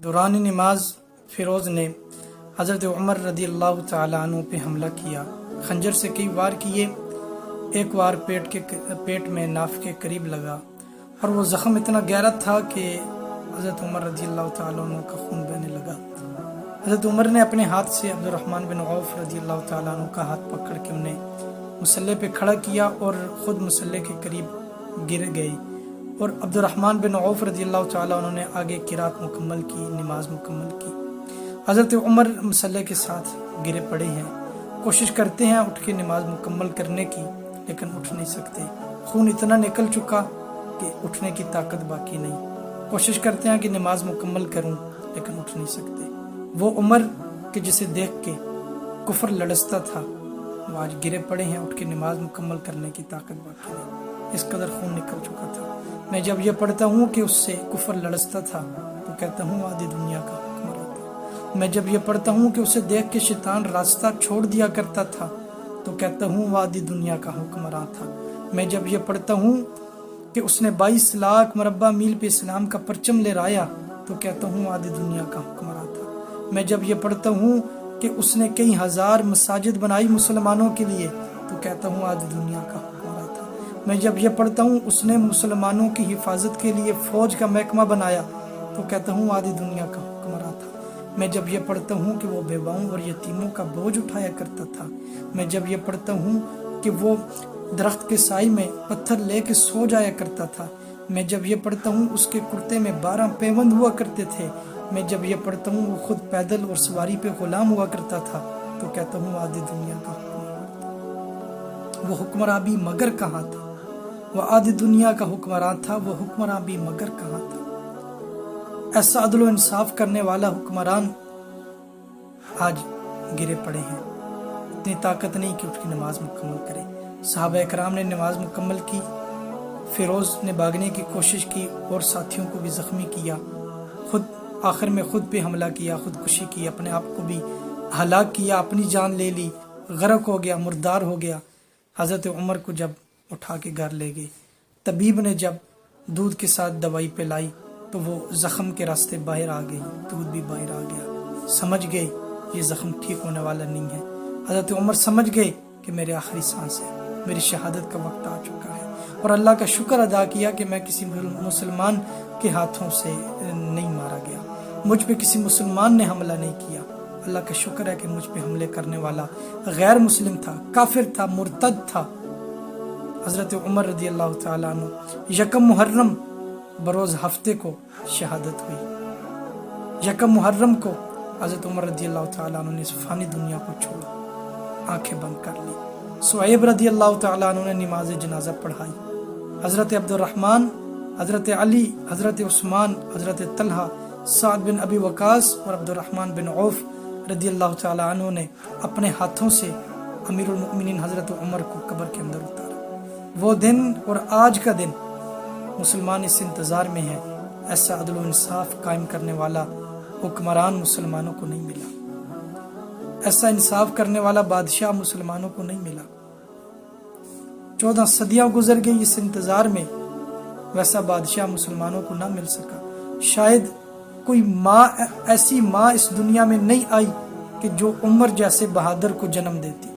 دوران نماز فیروز نے حضرت عمر رضی اللہ تعالیٰ عنہ پہ حملہ کیا، خنجر سے کئی وار کیے، ایک وار پیٹ میں ناف کے قریب لگا اور وہ زخم اتنا گہرا تھا کہ حضرت عمر رضی اللہ تعالیٰ عنہ کا خون بہنے لگا۔ حضرت عمر نے اپنے ہاتھ سے عبد الرحمن بن عوف رضی اللہ تعالیٰ عنہ کا ہاتھ پکڑ کے انہیں مصلی پہ کھڑا کیا اور خود مصلی کے قریب گر گئے، اور عبد الرحمن بن عوف رضی اللہ تعالیٰ عنہ نے آگے قرات مکمل کی، نماز مکمل کی۔ حضرت عمر مصلی کے ساتھ گرے پڑے ہیں، کوشش کرتے ہیں اٹھ کے نماز مکمل کرنے کی، لیکن اٹھ نہیں سکتے، خون اتنا نکل چکا کہ اٹھنے کی طاقت باقی نہیں۔ کوشش کرتے ہیں کہ نماز مکمل کروں، لیکن اٹھ نہیں سکتے۔ وہ عمر کہ جسے دیکھ کے کفر لڑزتا تھا، وہ آج گرے پڑے ہیں، اٹھ کے نماز مکمل کرنے کی طاقت باقی نہیں، اس قدر خون نکل چکا تھا۔ میں جب یہ پڑھتا ہوں کہ اس سے کفر لڑزتا تھا تو کہتا ہوں آدھی دنیا کا حکمران تھا۔ میں جب یہ پڑھتا ہوں کہ اسے دیکھ کے شیطان راستہ چھوڑ دیا کرتا تھا تو کہتا ہوں وہ آدھی دنیا کا حکمران تھا۔ میں جب یہ پڑھتا ہوں کہ اس نے 22 لاکھ مربع میل پہ اسلام کا پرچم لہرایا تو کہتا ہوں آدھی دنیا کا حکمران تھا۔ میں جب یہ پڑھتا ہوں کہ اس نے کئی ہزار مساجد بنائی مسلمانوں کے لیے تو کہتا ہوں آدھی دنیا کا حکمران تھا۔ میں جب یہ پڑھتا ہوں اس نے مسلمانوں کی حفاظت کے لیے فوج کا محکمہ بنایا تو کہتا ہوں آدھی دنیا کا حکمران تھا۔ میں جب یہ پڑھتا ہوں کہ وہ بیواؤں اور یتیموں کا بوجھ اٹھایا کرتا تھا، میں جب یہ پڑھتا ہوں کہ وہ درخت کے سائے میں پتھر لے کے سو جایا کرتا تھا، میں جب یہ پڑھتا ہوں اس کے کرتے میں 12 پیوند ہوا کرتے تھے، میں جب یہ پڑھتا ہوں وہ خود پیدل اور سواری پہ غلام ہوا کرتا تھا تو کہتا ہوں آدھی دنیا کا حکمران تھا۔ وہ حکمراں بھی مگر کہاں تھا؟ وہ آدھی دنیا کا حکمران تھا، وہ حکمراں بھی مگر کہاں تھا؟ ایسا عدل و انصاف کرنے والا حکمران آج گرے پڑے ہیں، اتنی طاقت نہیں کہ اٹھ کی نماز مکمل کرے۔ صحابہ اکرام نے نماز مکمل کی، فیروز نے بھاگنے کی کوشش کی اور ساتھیوں کو بھی زخمی کیا، آخر میں خود پہ حملہ کیا، خودکشی کی، اپنے آپ کو بھی ہلاک کیا، اپنی جان لے لی، غرق ہو گیا، مردار ہو گیا۔ حضرت عمر کو جب اٹھا کے گھر لے گئے، طبیب نے جب دودھ کے ساتھ دوائی پلائی تو وہ زخم کے راستے باہر آ گئی، دودھ بھی باہر آ گیا، سمجھ گئے یہ زخم ٹھیک ہونے والا نہیں ہے۔ حضرت عمر سمجھ گئے کہ میرے آخری سانس ہے، میری شہادت کا وقت آ چکا ہے، اور اللہ کا شکر ادا کیا کہ میں کسی مسلمان کے ہاتھوں سے نہیں مارا گیا، مجھ پہ کسی مسلمان نے حملہ نہیں کیا۔ اللہ کا شکر ہے کہ مجھ پہ حملے کرنے والا غیر مسلم تھا، کافر تھا، مرتد تھا۔ حضرت عمر رضی اللہ تعالیٰ عنہ 1 محرم بروز ہفتے کو شہادت ہوئی۔ 1 محرم کو حضرت عمر رضی اللہ تعالیٰ عنہ نے اس فانی دنیا کو چھوڑا، آنکھیں بند کر لی۔ صہیب رضی اللہ تعالیٰ عنہ نے نماز جنازہ پڑھائی۔ حضرت عبد الرحمن، حضرت علی، حضرت عثمان، حضرت طلحہ، سعد بن ابی وقاص اور عبد الرحمن بن عوف رضی اللہ تعالیٰ عنہ نے اپنے ہاتھوں سے امیر المؤمنین حضرت عمر کو قبر کے اندر اتارا۔ وہ دن اور آج کا دن مسلمان اس انتظار میں ہے، ایسا عدل و انصاف قائم کرنے والا حکمران مسلمانوں کو نہیں ملا، ایسا انصاف کرنے والا بادشاہ مسلمانوں کو نہیں ملا۔ 14 صدیاں گزر گئی اس انتظار میں، ویسا بادشاہ مسلمانوں کو نہ مل سکا۔ شاید کوئی ماں، ایسی ماں اس دنیا میں نہیں آئی کہ جو عمر جیسے بہادر کو جنم دیتی۔